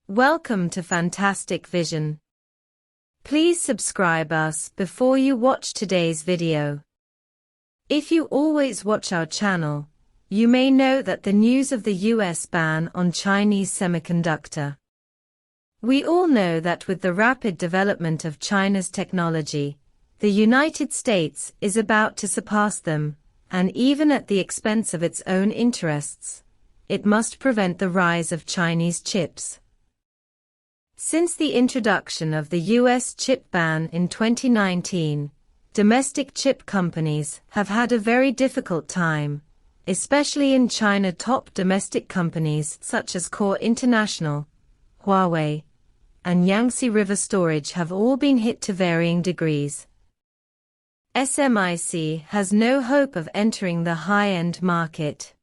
Welcome to Fantastic Vision. Please subscribe us before you watch today's video. If you always watch our channel, you may know that the news of the US ban on Chinese semiconductor. We all know that with the rapid development of China's technology, the United States is about to surpass them, and even at the expense of its own interests, it must prevent the rise of Chinese chips. Since the introduction of the US chip ban in 2019, domestic chip companies have had a very difficult time, especially in China. Top domestic companies such as Core International, Huawei, and Yangtze River Storage have all been hit to varying degrees. SMIC has no hope of entering the high-end market.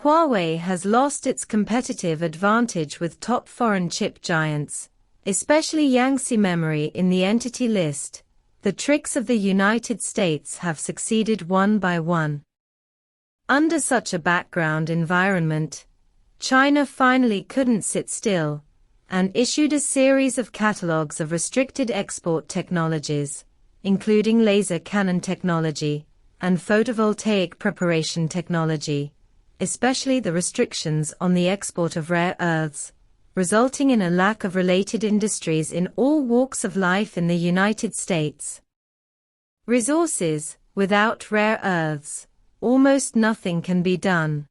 Huawei has lost its competitive advantage with top foreign chip giants, especially Yangtze Memory in the entity list. The tricks of the United States have succeeded one by one. Under such a background environment, China finally couldn't sit still, and issued a series of catalogs of restricted export technologies, including laser cannon technology and photovoltaic preparation technology, especially the restrictions on the export of rare earths, resulting in a lack of related industries in all walks of life in the United States. Resources: without rare earths, almost nothing can be done.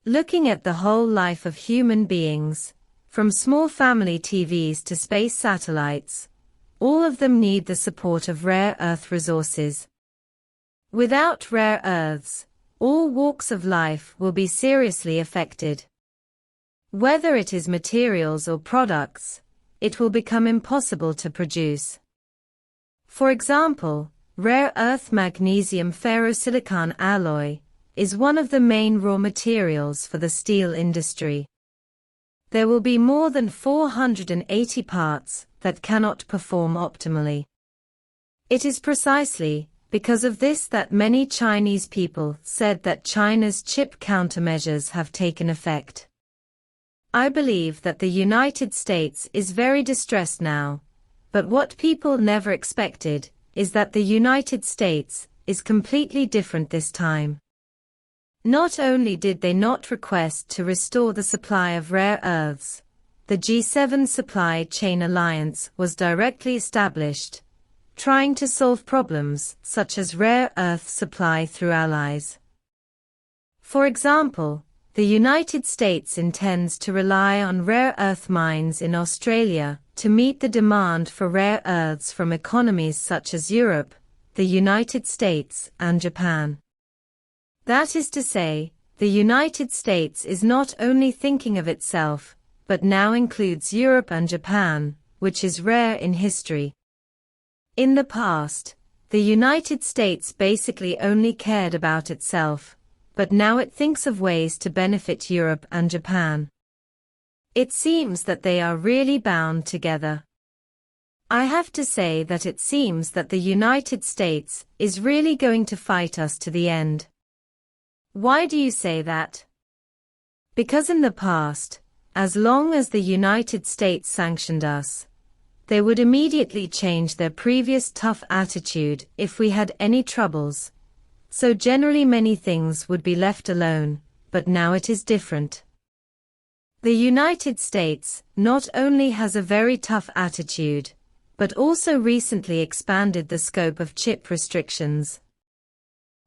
Looking at the whole life of human beings, from small family TVs to space satellites, all of them need the support of rare earth resources. Without rare earths, all walks of life will be seriously affected. Whether it is materials or products, it will become impossible to produce. For example, rare earth magnesium ferrosilicon alloy is one of the main raw materials for the steel industry. There will be more than 480 parts that cannot perform optimally. It is precisely because of this that many Chinese people said that China's chip countermeasures have taken effect. I believe that the United States is very distressed now, but what people never expected is that the United States is completely different this time. Not only did they not request to restore the supply of rare earths, the G7 supply chain alliance was directly established, trying to solve problems such as rare earth supply through allies. For example, the United States intends to rely on rare earth mines in Australia to meet the demand for rare earths from economies such as Europe, the United States, and Japan. That is to say, the United States is not only thinking of itself, but now includes Europe and Japan, which is rare in history. In the past, the United States basically only cared about itself, but now it thinks of ways to benefit Europe and Japan. It seems that they are really bound together. I have to say that it seems that the United States is really going to fight us to the end. Why do you say that? Because in the past, as long as the United States sanctioned us, they would immediately change their previous tough attitude if we had any troubles. So generally many things would be left alone, but now it is different. The United States not only has a very tough attitude, but also recently expanded the scope of chip restrictions.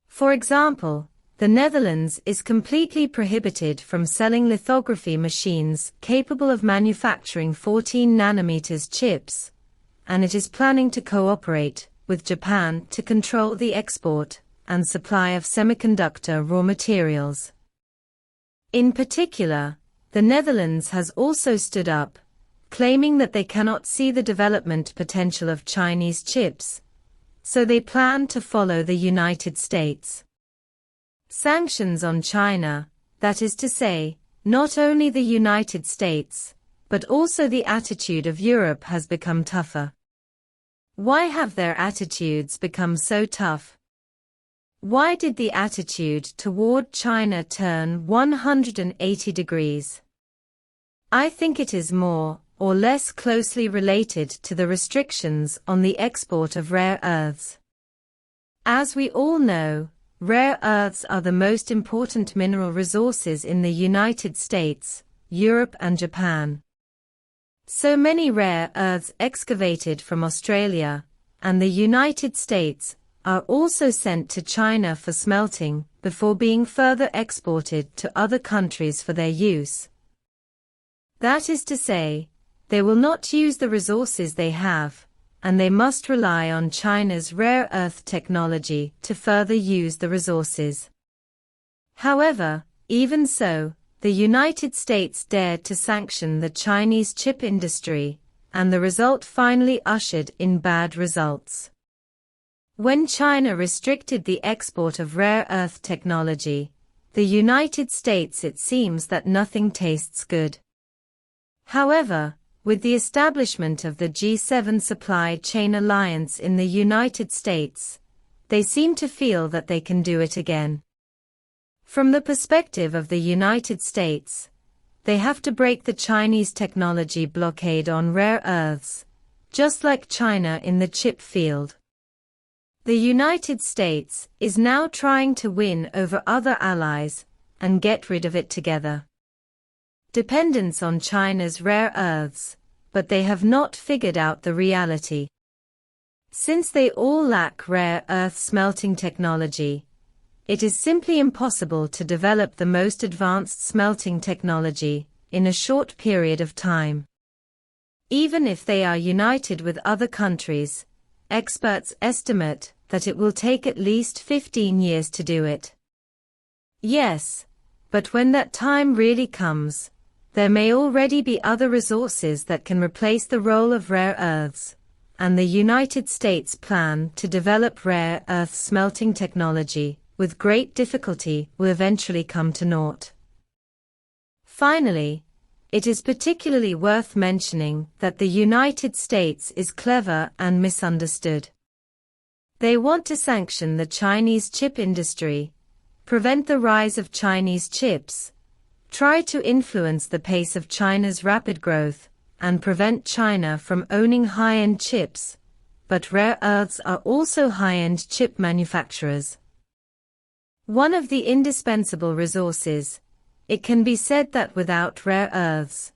For example, the Netherlands is completely prohibited from selling lithography machines capable of manufacturing 14 nanometers chips, and it is planning to cooperate with Japan to control the export and supply of semiconductor raw materials. In particular, the Netherlands has also stood up, claiming that they cannot see the development potential of Chinese chips, so they plan to follow the United States. Sanctions on China, that is to say, not only the United States, but also the attitude of Europe has become tougher. Why have their attitudes become so tough? Why did the attitude toward China turn 180 degrees? I think it is more or less closely related to the restrictions on the export of rare earths. As we all know, rare earths are the most important mineral resources in the United States, Europe and Japan. So many rare earths excavated from Australia and the United States are also sent to China for smelting before being further exported to other countries for their use. That is to say, they will not use the resources they have, and they must rely on China's rare earth technology to further use the resources. However, even so, the United States dared to sanction the Chinese chip industry, and the result finally ushered in bad results. When China restricted the export of rare earth technology, the United States, it seems that nothing tastes good. However, with the establishment of the G7 supply chain alliance in the United States, they seem to feel that they can do it again. From the perspective of the United States, they have to break the Chinese technology blockade on rare earths, just like China in the chip field. The United States is now trying to win over other allies and get rid of it together. Dependence on China's rare earths, but they have not figured out the reality. Since they all lack rare earth smelting technology, it is simply impossible to develop the most advanced smelting technology in a short period of time. Even if they are united with other countries, experts estimate that it will take at least 15 years to do it. Yes, but when that time really comes, there may already be other resources that can replace the role of rare earths, and the United States' plan to develop rare earth smelting technology with great difficulty will eventually come to naught. Finally, it is particularly worth mentioning that the United States is clever and misunderstood. They want to sanction the Chinese chip industry, prevent the rise of Chinese chips, try to influence the pace of China's rapid growth, and prevent China from owning high-end chips, but rare earths are also high-end chip manufacturers. One of the indispensable resources, it can be said that without rare earths,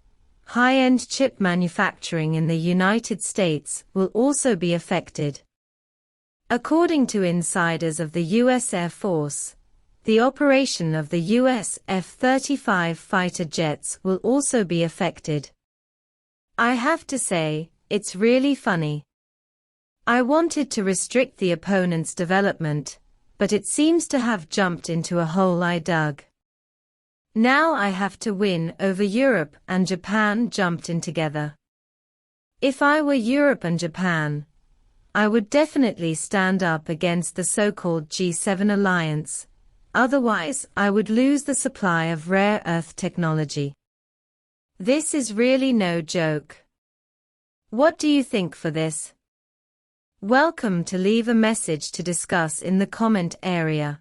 high-end chip manufacturing in the United States will also be affected. According to insiders of the U.S. Air Force, the operation of the U.S. F-35 fighter jets will also be affected. I have to say, it's really funny. I wanted to restrict the opponent's development, but it seems to have jumped into a hole I dug. Now I have to win over Europe and Japan jumped in together. If I were Europe and Japan, I would definitely stand up against the so-called G7 alliance. Otherwise, I would lose the supply of rare earth technology. This is really no joke. What do you think for this? Welcome to leave a message to discuss in the comment area.